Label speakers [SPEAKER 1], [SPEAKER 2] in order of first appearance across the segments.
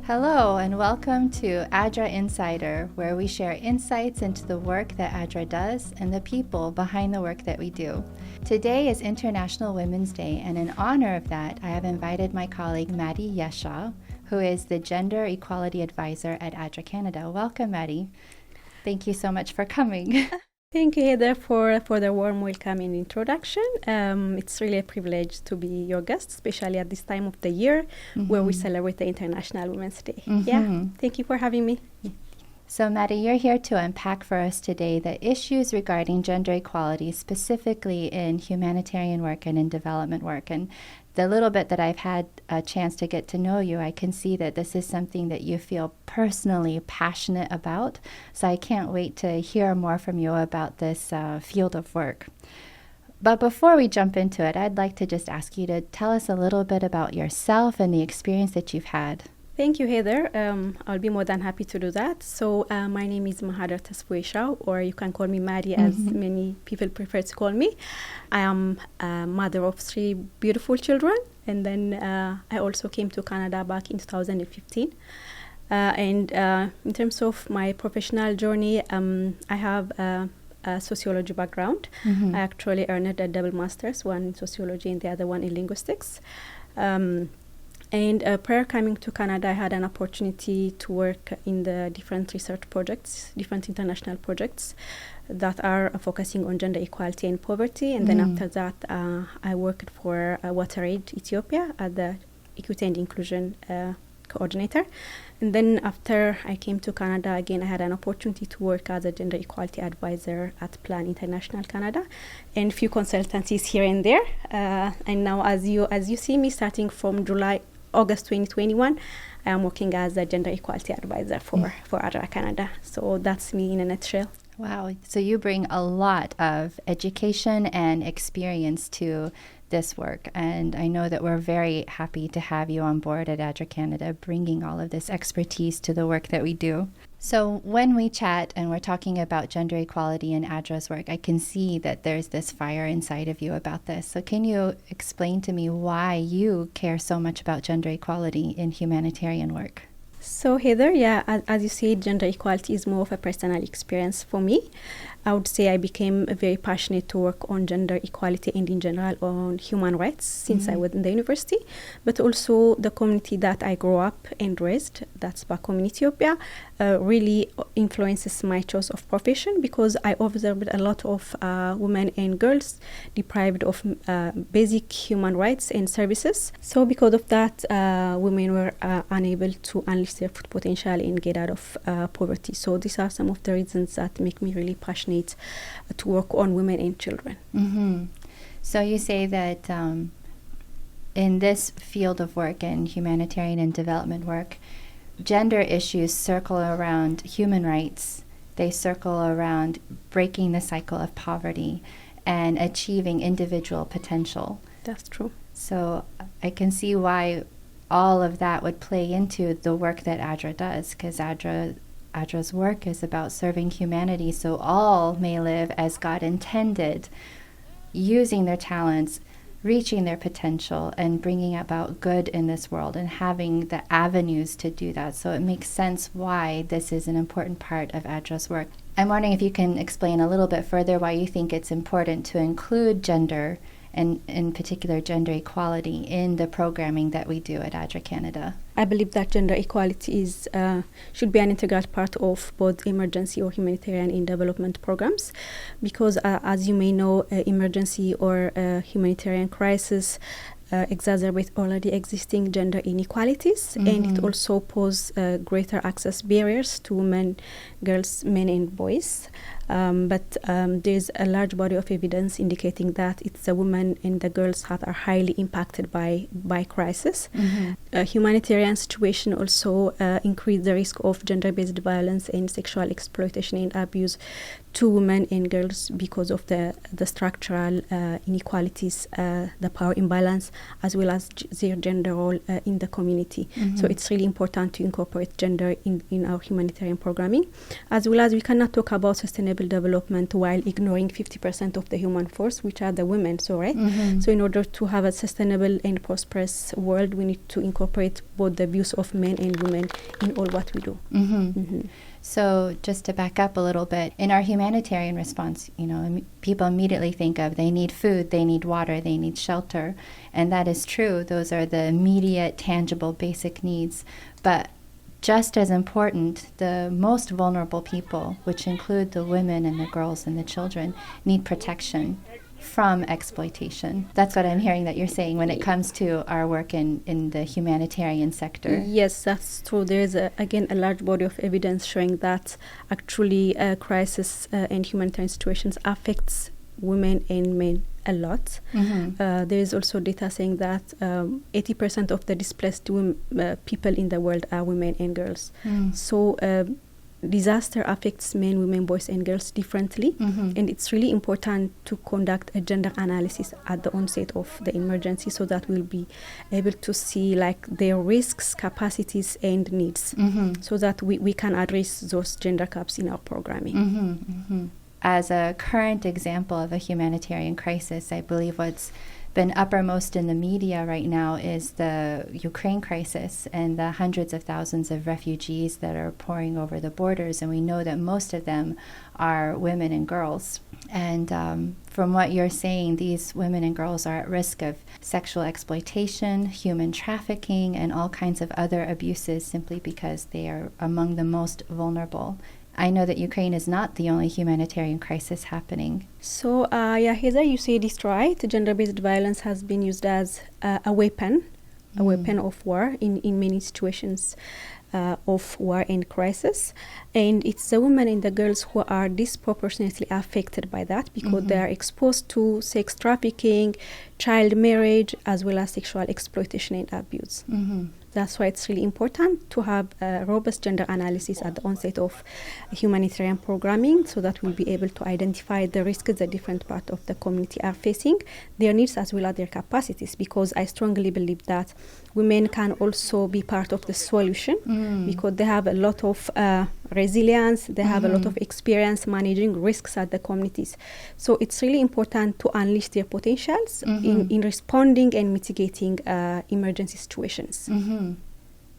[SPEAKER 1] Hello and welcome to ADRA Insider, where we share insights into the work that ADRA does and the people behind the work that we do. Today is International Women's Day, and in honor of that, I have invited my colleague Mahider Yeshaw, who is the Gender Equality Advisor at ADRA Canada. Welcome, Mahider. Thank you so much for coming.
[SPEAKER 2] Thank you, Heather, for the warm welcome and introduction. It's really a privilege to be your guest, especially at this time of the year where we celebrate the International Women's Day. Yeah, thank you for having me.
[SPEAKER 1] So, Mahider, you're here to unpack for us today the issues regarding gender equality, specifically in humanitarian work and in development work. And the little bit that I've had a chance to get to know you, I can see that this is something that you feel personally passionate about. So I can't wait to hear more from you about this field of work. But before we jump into it, I'd like to just ask you to tell us a little bit about yourself and the experience that you've had.
[SPEAKER 2] Thank you, Heather. I'll be more than happy to do that. So my name is Mahider Yeshaw, or you can call me Maddie, as many people prefer to call me. I am a mother of 3 beautiful children, and then I also came to Canada back in 2015. And in terms of my professional journey, I have a sociology background. I actually earned a double master's, one in sociology and the other one in linguistics. And prior coming to Canada, I had an opportunity to work in the different research projects, different international projects that are focusing on gender equality and poverty. And then after that, I worked for WaterAid Ethiopia as the Equity and Inclusion Coordinator. And then after I came to Canada, again, I had an opportunity to work as a Gender Equality Advisor at Plan International Canada and few consultancies here and there. And now as you see me, starting from August 2021, I am working as a Gender Equality Advisor for ADRA Canada. So that's me in a nutshell.
[SPEAKER 1] Wow. So you bring a lot of education and experience to this work. And I know that we're very happy to have you on board at ADRA Canada, bringing all of this expertise to the work that we do. So when we chat and we're talking about gender equality in ADRA's work, I can see that there's this fire inside of you about this. So can you explain to me why you care so much about gender equality in humanitarian work?
[SPEAKER 2] So Heather, as you said, gender equality is more of a personal experience for me. I would say I became very passionate to work on gender equality and in general on human rights since I was in the university, but also the community that I grew up and raised, that's back home in Ethiopia, really influences my choice of profession because I observed a lot of women and girls deprived of basic human rights and services. So because of that, women were unable to unleash their full potential and get out of poverty. So these are some of the reasons that make me really passionate to work on women and children.
[SPEAKER 1] So you say that in this field of work in humanitarian and development work, gender issues circle around human rights. They circle around breaking the cycle of poverty and achieving individual potential.
[SPEAKER 2] That's true.
[SPEAKER 1] So I can see why all of that would play into the work that ADRA does, because ADRA's work is about serving humanity so all may live as God intended, using their talents, reaching their potential, and bringing about good in this world and having the avenues to do that. So it makes sense why this is an important part of ADRA's work. I'm wondering if you can explain a little bit further why you think it's important to include gender, and in particular gender equality, in the programming that we do at ADRA Canada.
[SPEAKER 2] I believe that gender equality should be an integral part of both emergency or humanitarian and development programs because as you may know, emergency or humanitarian crisis exacerbate already existing gender inequalities and it also pose greater access barriers to women, girls, men and boys. But there's a large body of evidence indicating that it's the women and the girls that are highly impacted by crisis. Humanitarian situation also increase the risk of gender-based violence and sexual exploitation and abuse to women and girls because of the structural inequalities, the power imbalance, as well as their gender role in the community. So it's really important to incorporate gender in our humanitarian programming, as well as we cannot talk about sustainable sustainable development while ignoring 50% of the human force, which are the women. So, right? So in order to have a sustainable and prosperous world, we need to incorporate both the views of men and women in all what we do.
[SPEAKER 1] So just to back up a little bit, in our humanitarian response, people immediately think of they need food, they need water, they need shelter. And that is true. Those are the immediate, tangible, basic needs. But just as important, the most vulnerable people, which include the women and the girls and the children, need protection from exploitation. That's what I'm hearing that you're saying when it comes to our work in the humanitarian sector.
[SPEAKER 2] Yes, that's true. There is, again, a large body of evidence showing that actually crisis and humanitarian situations affects women and men a lot. There is also data saying that 80% of the displaced people in the world are women and girls. So disaster affects men, women, boys, and girls differently, and it's really important to conduct a gender analysis at the onset of the emergency so that we'll be able to see their risks, capacities, and needs, so that we can address those gender gaps in our programming.
[SPEAKER 1] As a current example of a humanitarian crisis, I believe what's been uppermost in the media right now is the Ukraine crisis and the hundreds of thousands of refugees that are pouring over the borders. And we know that most of them are women and girls. And from what you're saying, these women and girls are at risk of sexual exploitation, human trafficking, and all kinds of other abuses simply because they are among the most vulnerable. I know that Ukraine is not the only humanitarian crisis happening.
[SPEAKER 2] So, Heather, you said it's right. Gender-based violence has been used as a weapon of war in many situations of war and crisis. And it's the women and the girls who are disproportionately affected by that because they are exposed to sex trafficking, child marriage, as well as sexual exploitation and abuse. That's why it's really important to have a robust gender analysis at the onset of humanitarian programming so that we'll be able to identify the risks that different parts of the community are facing, their needs as well as their capacities, because I strongly believe that women can also be part of the solution because they have a lot of resilience, they have a lot of experience managing risks at the communities. So it's really important to unleash their potentials in responding and mitigating emergency situations.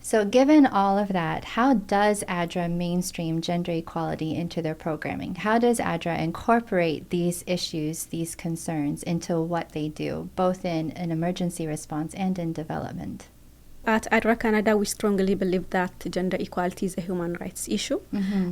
[SPEAKER 1] So given all of that, how does ADRA mainstream gender equality into their programming? How does ADRA incorporate these issues, these concerns, into what they do, both in an emergency response and in development?
[SPEAKER 2] At ADRA Canada, we strongly believe that gender equality is a human rights issue.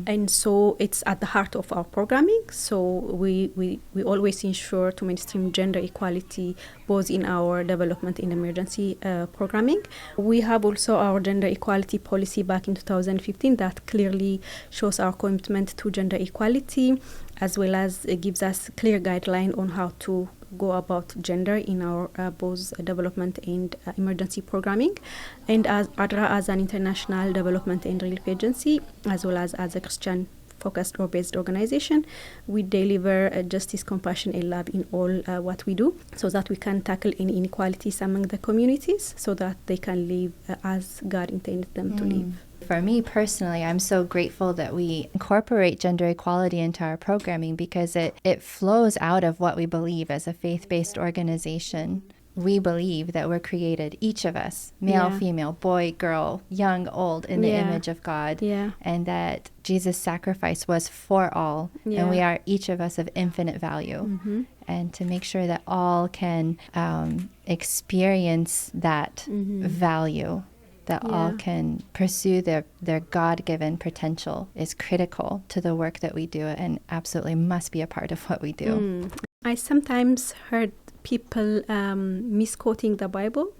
[SPEAKER 2] And so it's at the heart of our programming. So we always ensure to mainstream gender equality both in our development and emergency programming. We have also our gender equality policy back in 2015 that clearly shows our commitment to gender equality, as well as it gives us clear guideline on how to go about gender in our both development and emergency programming. And as ADRA, as an international development and relief agency, as well as a Christian focused or based organization, we deliver justice, compassion, and love in all what we do, so that we can tackle any inequalities among the communities, so that they can live as God intended them to live.
[SPEAKER 1] For me personally, I'm so grateful that we incorporate gender equality into our programming because it flows out of what we believe as a faith-based organization. We believe that we're created, each of us, male, female, boy, girl, young, old, in the image of God, and that Jesus' sacrifice was for all, and we are each of us of infinite value. And to make sure that all can experience that value, that all can pursue their God-given potential is critical to the work that we do and absolutely must be a part of what we do.
[SPEAKER 2] I sometimes heard people misquoting the Bible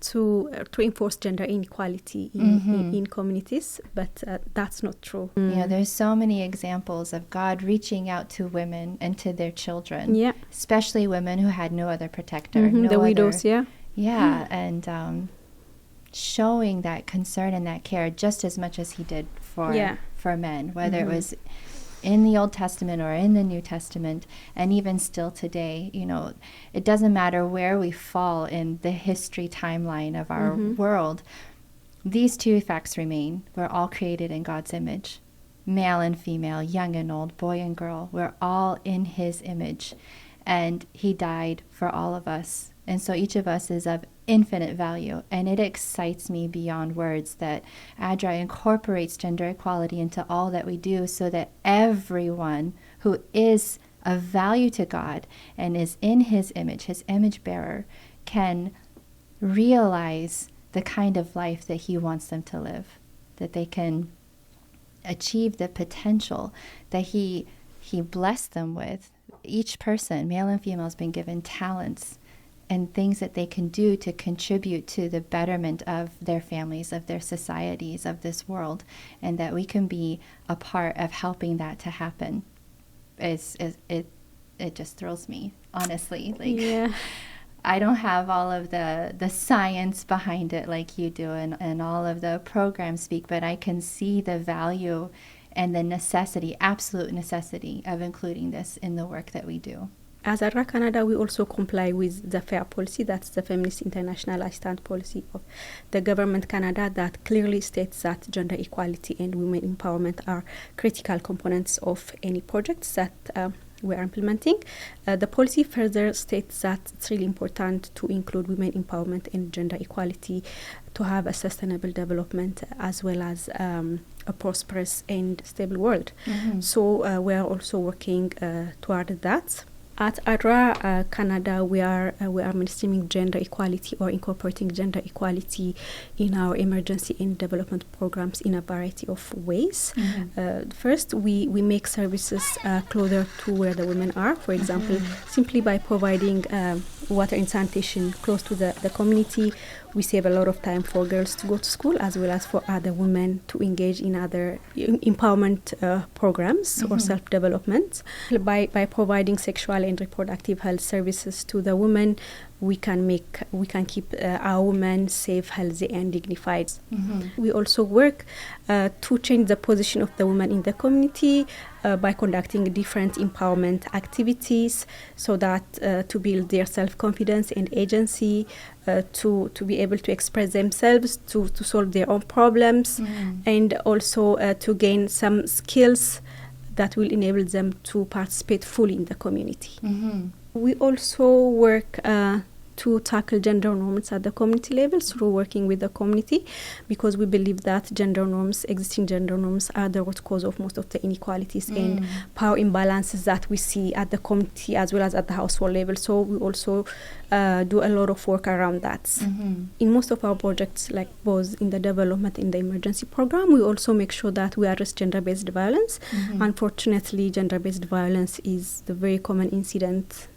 [SPEAKER 2] to enforce gender inequality in communities, but that's not true.
[SPEAKER 1] There's so many examples of God reaching out to women and to their children, especially women who had no other protector.
[SPEAKER 2] The widows,
[SPEAKER 1] and showing that concern and that care just as much as he did for men, whether it was in the Old Testament or in the New Testament, and even still today. It doesn't matter where we fall in the history timeline of our world. These two facts remain. We're all created in God's image, male and female, young and old, boy and girl. We're all in his image. And he died for all of us. And so each of us is of infinite value. And it excites me beyond words that ADRA incorporates gender equality into all that we do so that everyone who is of value to God and is in his image bearer, can realize the kind of life that he wants them to live, that they can achieve the potential that he blessed them with. Each person, male and female, has been given talents and things that they can do to contribute to the betterment of their families, of their societies, of this world, and that we can be a part of helping that to happen. It just thrills me, honestly.
[SPEAKER 2] Yeah.
[SPEAKER 1] I don't have all of the science behind it like you do, and all of the programs speak, but I can see the value and the necessity, absolute necessity, of including this in the work that we do.
[SPEAKER 2] As ADRA Canada, we also comply with the FAIR policy, that's the Feminist International Assistance Policy of the Government Canada, that clearly states that gender equality and women empowerment are critical components of any projects that we are implementing. The policy further states that it's really important to include women empowerment and gender equality to have a sustainable development as well as a prosperous and stable world. Mm-hmm. So we are also working toward that. At ADRA Canada, we are mainstreaming gender equality or incorporating gender equality in our emergency and development programs in a variety of ways. Mm-hmm. First, we make services closer to where the women are. For example, mm-hmm. simply by providing water and sanitation close to the community, we save a lot of time for girls to go to school as well as for other women to engage in other empowerment programs mm-hmm. or self-development. By providing sexual and reproductive health services to the women, we can keep our women safe, healthy, and dignified. Mm-hmm. We also work to change the position of the women in the community by conducting different empowerment activities, so that to build their self-confidence and agency, to be able to express themselves, to solve their own problems, mm-hmm. and also to gain some skills that will enable them to participate fully in the community. Mm-hmm. We also work to tackle gender norms at the community level through working with the community, because we believe that existing gender norms are the root cause of most of the inequalities and power imbalances that we see at the community as well as at the household level. So we also do a lot of work around that. Mm-hmm. In most of our projects, like both in the development and the emergency program, we also make sure that we address gender-based violence. Mm-hmm. Unfortunately, gender-based violence is the very common incident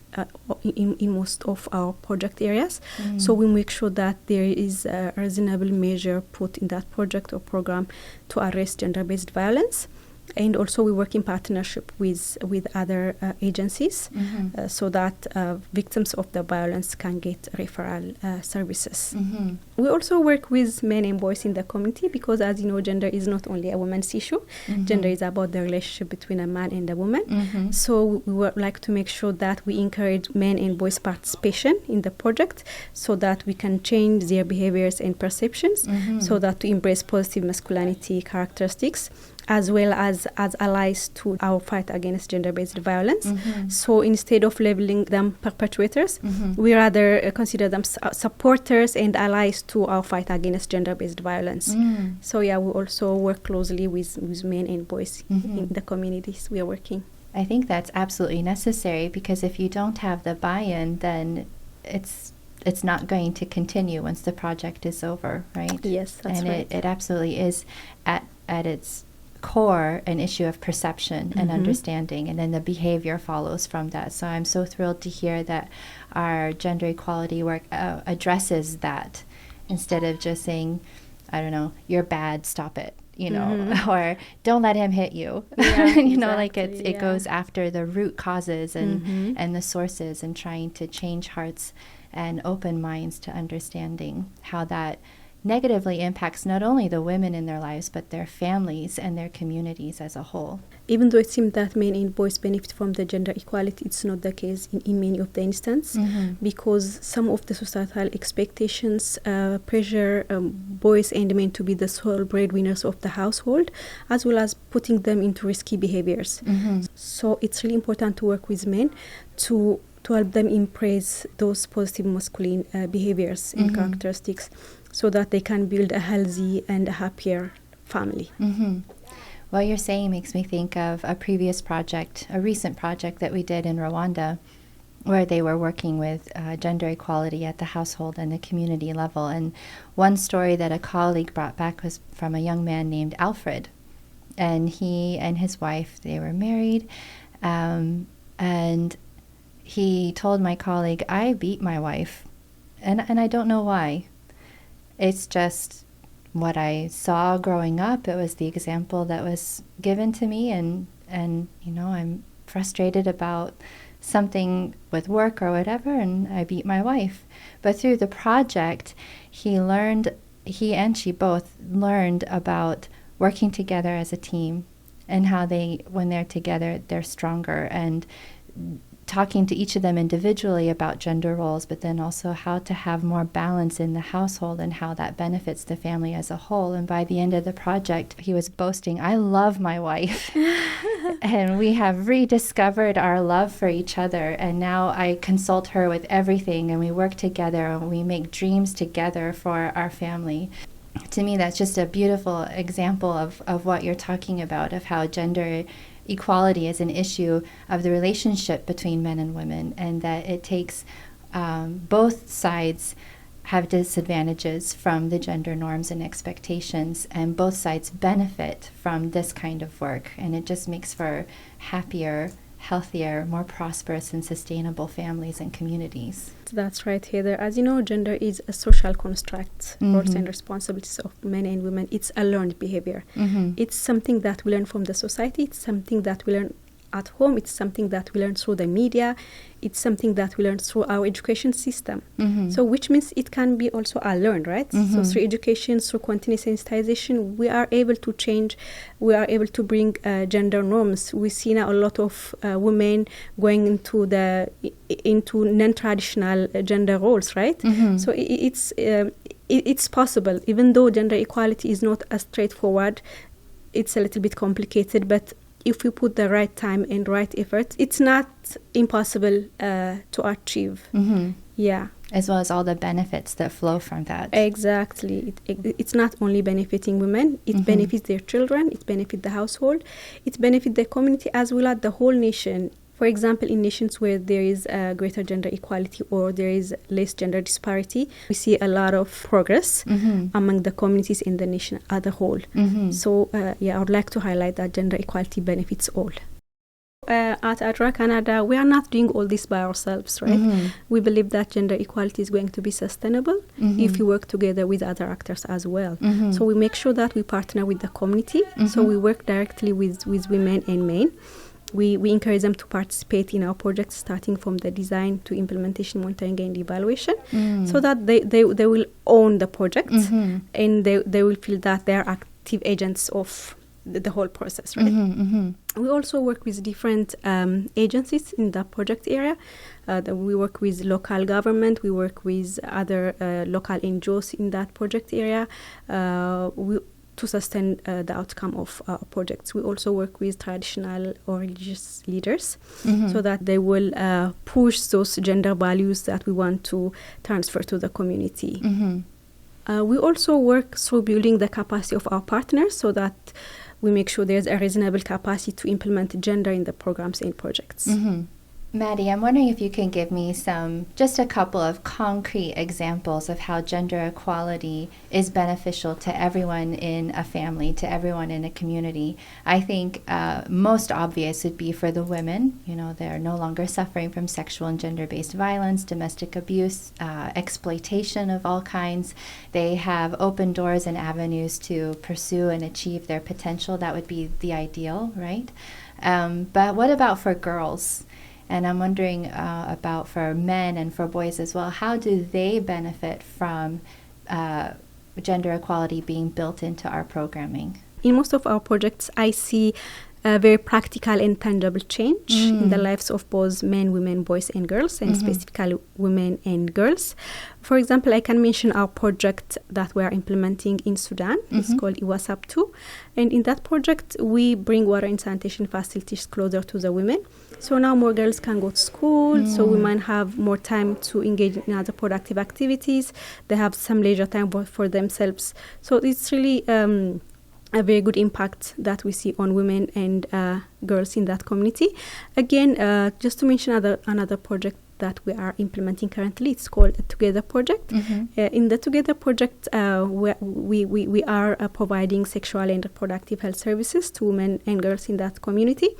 [SPEAKER 2] in most of our project areas. So we make sure that there is a reasonable measure put in that project or program to address gender-based violence. And also we work in partnership with other agencies, mm-hmm. So that victims of the violence can get referral services. Mm-hmm. We also work with men and boys in the community, because as you know, gender is not only a woman's issue. Mm-hmm. Gender is about the relationship between a man and a woman. Mm-hmm. So we would like to make sure that we encourage men and boys participation in the project, so that we can change their behaviors and perceptions, mm-hmm. so that to embrace positive masculinity characteristics, as well as allies to our fight against gender-based violence. Mm-hmm. So instead of labeling them perpetrators, mm-hmm. we rather consider them supporters and allies to our fight against gender-based violence. Mm. So we also work closely with men and boys mm-hmm. in the communities we are working.
[SPEAKER 1] I think that's absolutely necessary, because if you don't have the buy-in, then it's not going to continue once the project is over, right?
[SPEAKER 2] Yes, that's right.
[SPEAKER 1] And it absolutely is at its core an issue of perception mm-hmm. and understanding, and then the behavior follows from that. So I'm so thrilled to hear that our gender equality work addresses that, instead of just saying, I don't know, you're bad, stop it, mm-hmm. or don't let him hit you. Yeah, like it goes after the root causes and mm-hmm. and the sources, and trying to change hearts and open minds to understanding how that negatively impacts not only the women in their lives, but their families and their communities as a whole.
[SPEAKER 2] Even though it seems that men and boys benefit from the gender equality, it's not the case in many of the instances, because some of the societal expectations pressure boys and men to be the sole breadwinners of the household, as well as putting them into risky behaviors. So it's really important to work with men to help them embrace those positive masculine behaviors and characteristics, so that they can build a healthy and a happier family.
[SPEAKER 1] What you're saying makes me think of a recent project that we did in Rwanda, where they were working with gender equality at the household and the community level. And one story that a colleague brought back was from a young man named Alfred. And he and his wife, they were married, and he told my colleague, I beat my wife, and I don't know why. It's just what I saw growing up. It was the example that was given to me, and I'm frustrated about something with work or whatever, and I beat my wife. But through the project, he and she both learned about working together as a team, and how when they're together, they're stronger, and talking to each of them individually about gender roles, but then also how to have more balance in the household and how that benefits the family as a whole. And by the end of the project, he was boasting, I love my wife. And we have rediscovered our love for each other. And now I consult her with everything, and we work together, and we make dreams together for our family. To me, that's just a beautiful example of what you're talking about, of how gender equality is an issue of the relationship between men and women, and that it takes both sides have disadvantages from the gender norms and expectations, and both sides benefit from this kind of work, and it just makes for happier, healthier, more prosperous and sustainable families and communities.
[SPEAKER 2] That's right, Heather. As you know, gender is a social construct. Roles and responsibilities of men and women. It's a learned behavior. It's something that we learn from the society. It's something that we learn at home. It's something that we learn through the media. It's something that we learn through our education system. So which means it can be also unlearned, right? So through education, through continuous sensitization, we are able to change, we are able to bring gender norms. We see now a lot of women going into non-traditional gender roles, right? So it's possible, even though gender equality is not as straightforward. It's a little bit complicated, but if we put the right time and right effort, it's not impossible to achieve. Yeah.
[SPEAKER 1] As well as all the benefits that flow from that.
[SPEAKER 2] Exactly. It's not only benefiting women, it benefits their children, it benefits the household, it benefits the community as well as the whole nation. For example, in nations where there is greater gender equality or there is less gender disparity, we see a lot of progress among the communities in the nation as a whole. So, I would like to highlight that gender equality benefits all. At ADRA Canada, we are not doing all this by ourselves, right? We believe that gender equality is going to be sustainable if we work together with other actors as well. So we make sure that we partner with the community. So we work directly with women and men. We encourage them to participate in our projects, starting from the design to implementation, monitoring, and evaluation, so that they will own the project and they will feel that they are active agents of the whole process, right? We also work with different agencies in the project area. We work with local government. We work with other local NGOs in that project area. To sustain the outcome of our projects. We also work with traditional or religious leaders so that they will push those gender values that we want to transfer to the community. We also work through building the capacity of our partners so that we make sure there's a reasonable capacity to implement gender in the programs and projects.
[SPEAKER 1] Maddie, I'm wondering if you can give me just a couple of concrete examples of how gender equality is beneficial to everyone in a family, to everyone in a community. I think most obvious would be for the women. They're no longer suffering from sexual and gender-based violence, domestic abuse, exploitation of all kinds. They have open doors and avenues to pursue and achieve their potential. That would be the ideal, right? But what about for girls? And I'm wondering about for men and for boys as well, how do they benefit from gender equality being built into our programming?
[SPEAKER 2] In most of our projects, I see a very practical and tangible change in the lives of both men, women, boys, and girls, and specifically women and girls. For example, I can mention our project that we are implementing in Sudan. It's called IWASAP 2. And in that project, we bring water and sanitation facilities closer to the women. So now more girls can go to school, so women have more time to engage in other productive activities. They have some leisure time for themselves. So it's really a very good impact that we see on women and girls in that community. Again, just to mention another project that we are implementing currently, it's called the Together Project. In the Together Project, we are providing sexual and reproductive health services to women and girls in that community.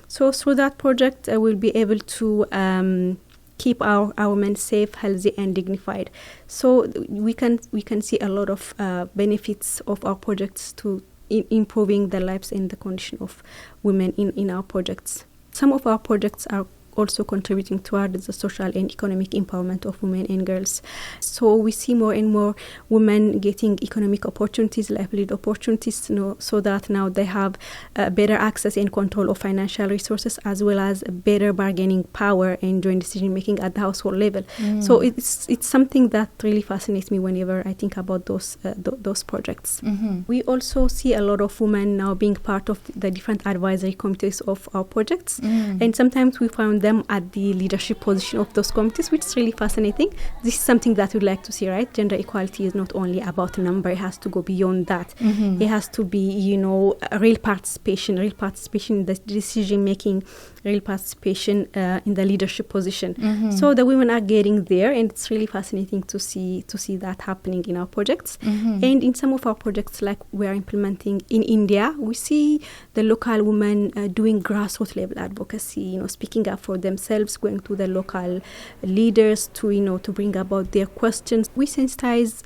[SPEAKER 2] So through that project, we'll be able to keep our women safe, healthy, and dignified. So we can see a lot of benefits of our projects to improving the lives and the condition of women in our projects. Some of our projects are also contributing towards the social and economic empowerment of women and girls. So we see more and more women getting economic opportunities, livelihood opportunities, so that now they have better access and control of financial resources, as well as better bargaining power and joint decision making at the household level. So it's something that really fascinates me whenever I think about those projects. We also see a lot of women now being part of the different advisory committees of our projects, and sometimes we found them at the leadership position of those committees, which is really fascinating. This is something that we'd like to see, right? Gender equality is not only about a number, it has to go beyond that. It has to be, real participation in the decision making, real participation in the leadership position. So the women are getting there, and it's really fascinating to see that happening in our projects. And in some of our projects, like we are implementing in India, we see the local women doing grassroots level advocacy, speaking up for themselves, going to the local leaders to bring about their questions. We sensitize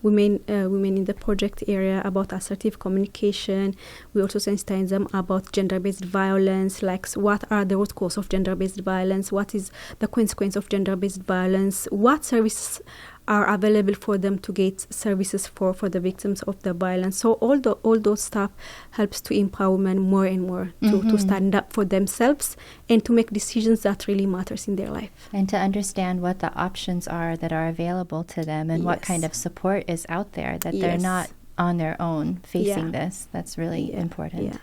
[SPEAKER 2] women in the project area about assertive communication. We also sensitize them about gender-based violence, like what are the root causes of gender-based violence, what is the consequence of gender-based violence, what services are available for them to get services for the victims of the violence. So all those stuff helps to empower women more and more to stand up for themselves and to make decisions that really matters in their life.
[SPEAKER 1] And to understand what the options are that are available to them and what kind of support is out there, that they're not on their own facing this. That's really important.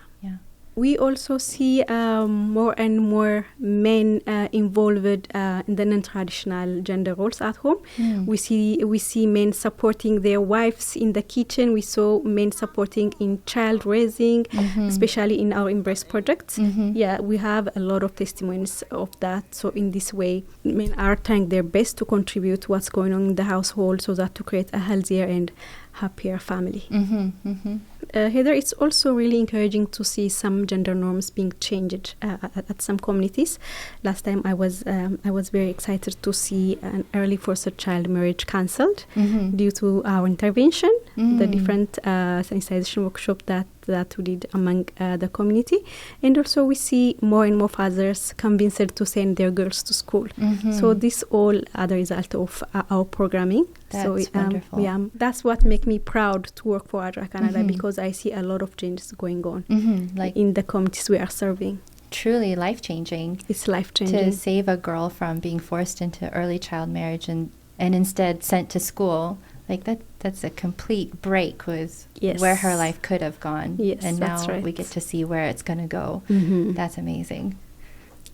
[SPEAKER 2] We also see more and more men involved in the non-traditional gender roles at home. We see men supporting their wives in the kitchen. We saw men supporting in child raising, especially in our Embrace project. We have a lot of testimonies of that. So in this way, men are trying their best to contribute to what's going on in the household, so that to create a healthier and happier family. Heather, it's also really encouraging to see some gender norms being changed at some communities. Last time I was very excited to see an early forced child marriage cancelled due to our intervention, the different sensitization workshop that we did among the community. And also we see more and more fathers convinced to send their girls to school. So this all are the result of our programming.
[SPEAKER 1] That's wonderful.
[SPEAKER 2] That's what makes me proud to work for ADRA Canada, because I see a lot of changes going on like in the communities we are serving.
[SPEAKER 1] Truly life-changing.
[SPEAKER 2] It's life-changing.
[SPEAKER 1] To save a girl from being forced into early child marriage and instead sent to school, like that's a complete break with where her life could have gone. And now we get to see where it's going to go. That's amazing.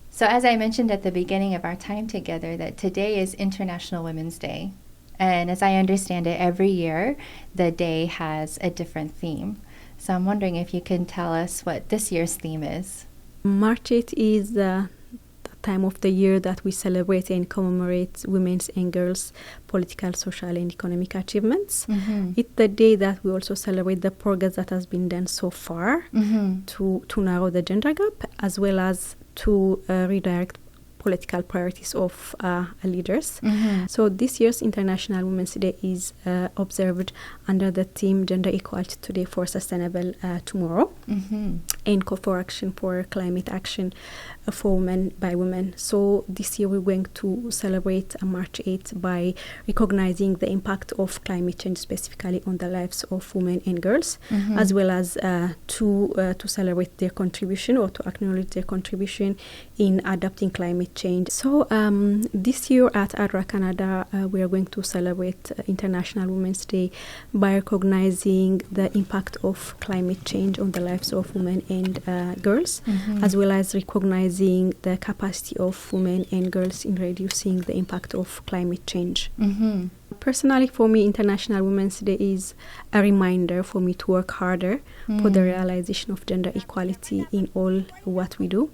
[SPEAKER 1] So as I mentioned at the beginning of our time together, that today is International Women's Day. And as I understand it, every year the day has a different theme. So I'm wondering if you can tell us what this year's theme is.
[SPEAKER 2] March 8th is the time of the year that we celebrate and commemorate women's and girls' political, social, and economic achievements. It's the day that we also celebrate the progress that has been done so far to narrow the gender gap, as well as to redirect political priorities of leaders. So this year's International Women's Day is observed under the theme Gender Equality Today for Sustainable Tomorrow, and Call for Action for Climate Action for Women by Women. So this year we're going to celebrate March 8th by recognizing the impact of climate change specifically on the lives of women and girls, as well as to celebrate their contribution or to acknowledge their contribution in adapting climate change. So this year at ADRA Canada, we are going to celebrate International Women's Day by recognizing the impact of climate change on the lives of women and girls, as well as recognizing the capacity of women and girls in reducing the impact of climate change. Personally, for me, International Women's Day is a reminder for me to work harder for the realization of gender equality in all what we do.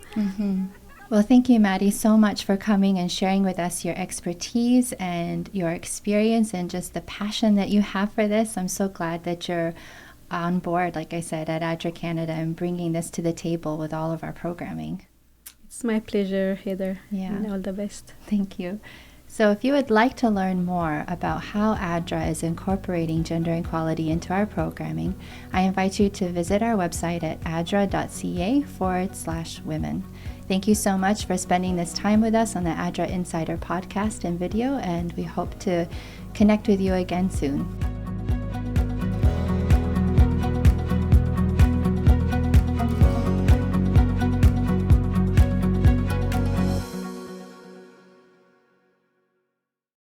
[SPEAKER 1] Well, thank you, Maddie, so much for coming and sharing with us your expertise and your experience and just the passion that you have for this. I'm so glad that you're on board, like I said, at ADRA Canada and bringing this to the table with all of our programming.
[SPEAKER 2] It's my pleasure, Heather.
[SPEAKER 1] Yeah.
[SPEAKER 2] And all the best.
[SPEAKER 1] Thank you. So if you would like to learn more about how ADRA is incorporating gender equality into our programming, I invite you to visit our website at adra.ca/women. Thank you so much for spending this time with us on the ADRA Insider podcast and video, and we hope to connect with you again soon.